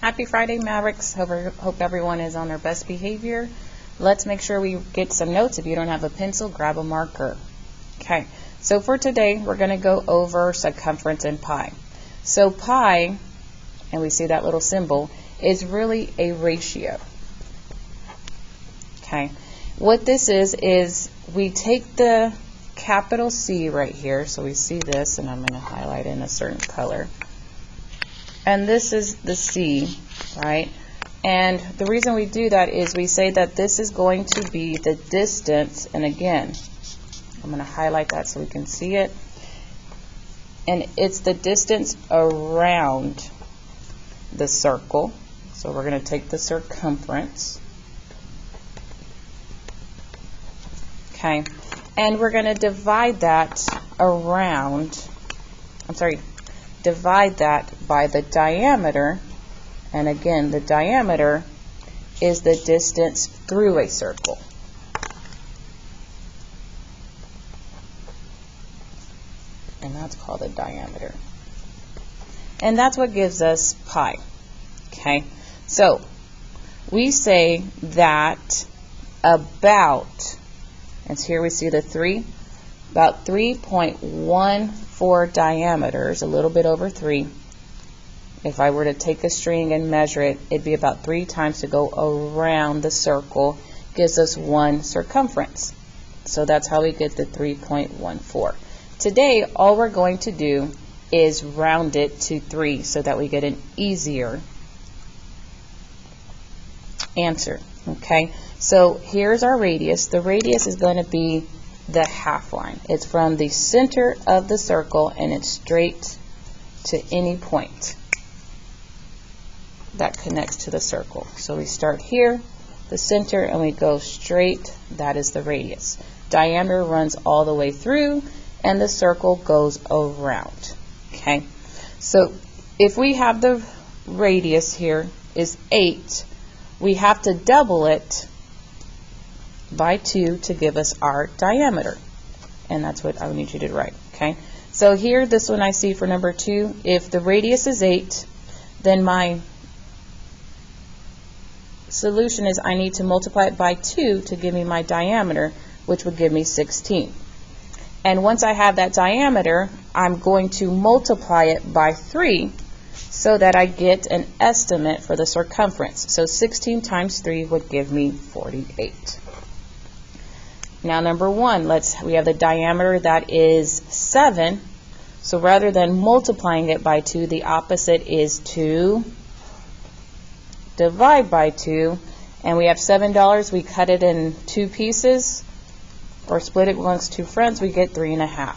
Happy Friday, Mavericks. Hope everyone is on their best behavior. Let's make sure we get some notes. If you don't have a pencil, grab a marker. Okay, so for today, we're going to go over circumference and pi. So pi, and we see that little symbol, is really a ratio. Okay, what this is we take the capital C right here, so we see this, and I'm going to highlight in a certain color. And this is the C, right? And the reason we do that is we say that this is going to be the distance, and again, I'm going to highlight that so we can see it. And it's the distance around the circle. So we're going to take the circumference. Okay. And we're going to divide that divide that by the diameter. And again, the diameter is the distance through a circle. And that's called a diameter. And that's what gives us pi. Okay, so we say that about, and so here we see the 3, about 3.14 diameters, a little bit over 3. If I were to take a string and measure it, it'd be about 3 times to go around the circle, gives us 1 circumference. So that's how we get the 3.14. Today, all we're going to do is round it to 3 so that we get an easier answer. Okay, so here's our radius. The radius is going to be the half line. It's from the center of the circle and it's straight to any point that connects to the circle. So we start here, the center, and we go straight. That is the radius. Diameter runs all the way through and the circle goes around. Okay, so if we have the radius here is 8, we have to double it by 2 to give us our diameter. And that's what I need you to write. Okay, so here, this one I see for number 2, if the radius is 8, then my solution is I need to multiply it by 2 to give me my diameter, which would give me 16. And once I have that diameter, I'm going to multiply it by 3 so that I get an estimate for the circumference. So 16 times 3 would give me 48. Now number 1, we have the diameter that is 7. So rather than multiplying it by 2, the opposite is to divide by 2. And we have $7. We cut it in 2 pieces, or split it amongst 2 friends, we get 3.5.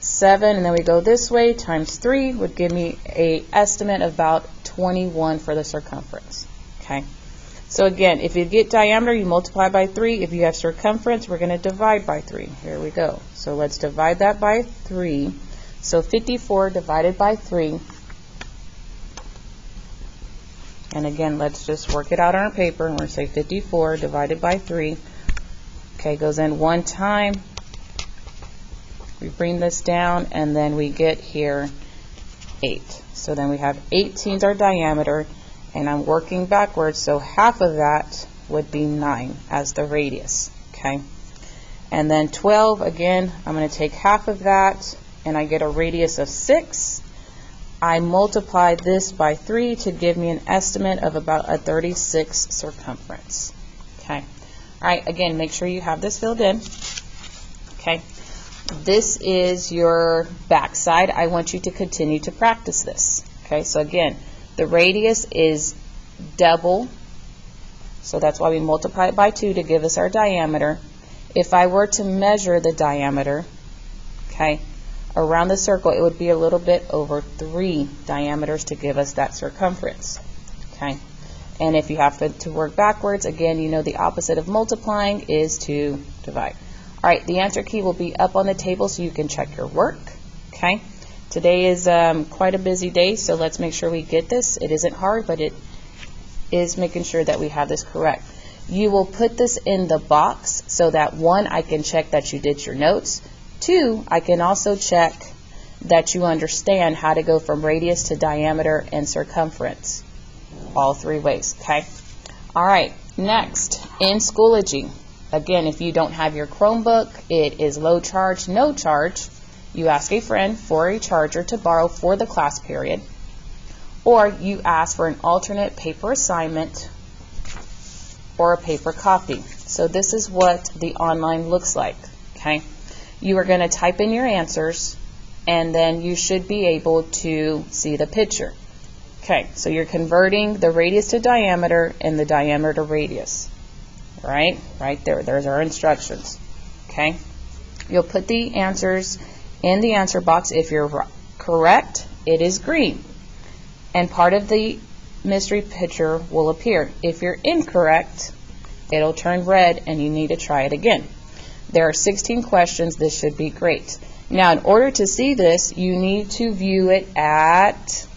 7, and then we go this way, times 3 would give me an estimate of about 21 for the circumference. Okay, so again, if you get diameter, you multiply by 3. If you have circumference, we're going to divide by 3. Here we go. So let's divide that by 3. So 54 divided by 3. And again, let's just work it out on our paper. And we're going to say 54 divided by 3. Okay, goes in 1 time. We bring this down, and then we get here 8. So then we have 18 our diameter, and I'm working backwards, so half of that would be 9 as the radius. Okay, and then 12, again, I'm going to take half of that, and I get a radius of 6. I multiply this by 3 to give me an estimate of about a 36 circumference. Okay. All right, again, make sure you have this filled in. Okay, this is your backside. I want you to continue to practice this. Okay, so again, the radius is double, so that's why we multiply it by 2 to give us our diameter. If I were to measure the diameter, okay, around the circle, it would be a little bit over 3 diameters to give us that circumference. Okay. And if you have to work backwards, again, you know the opposite of multiplying is to divide. All right, the answer key will be up on the table so you can check your work. Okay, today is quite a busy day, so let's make sure we get this. It isn't hard, but it is making sure that we have this correct. You will put this in the box so that 1, I can check that you did your notes. 2, I can also check that you understand how to go from radius to diameter and circumference. all three ways, okay? All right, next, in Schoology. Again, if you don't have your Chromebook, it is low charge, no charge. You ask a friend for a charger to borrow for the class period, or you ask for an alternate paper assignment or a paper copy. So this is what the online looks like, okay? You are going to type in your answers, and then you should be able to see the picture. Okay, so you're converting the radius to diameter and the diameter to radius. Right there. There's our instructions. Okay, you'll put the answers in the answer box. If you're correct, it is green, and part of the mystery picture will appear. If you're incorrect, it'll turn red, and you need to try it again. There are 16 questions. This should be great. Now, in order to see this, you need to view it at,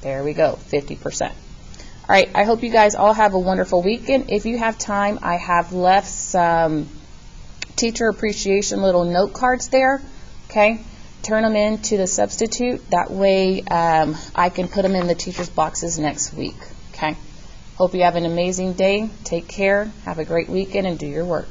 there we go, 50%. All right, I hope you guys all have a wonderful weekend. If you have time, I have left some teacher appreciation little note cards there, okay? Turn them in to the substitute. That way I can put them in the teacher's boxes next week, okay? Hope you have an amazing day. Take care. Have a great weekend and do your work.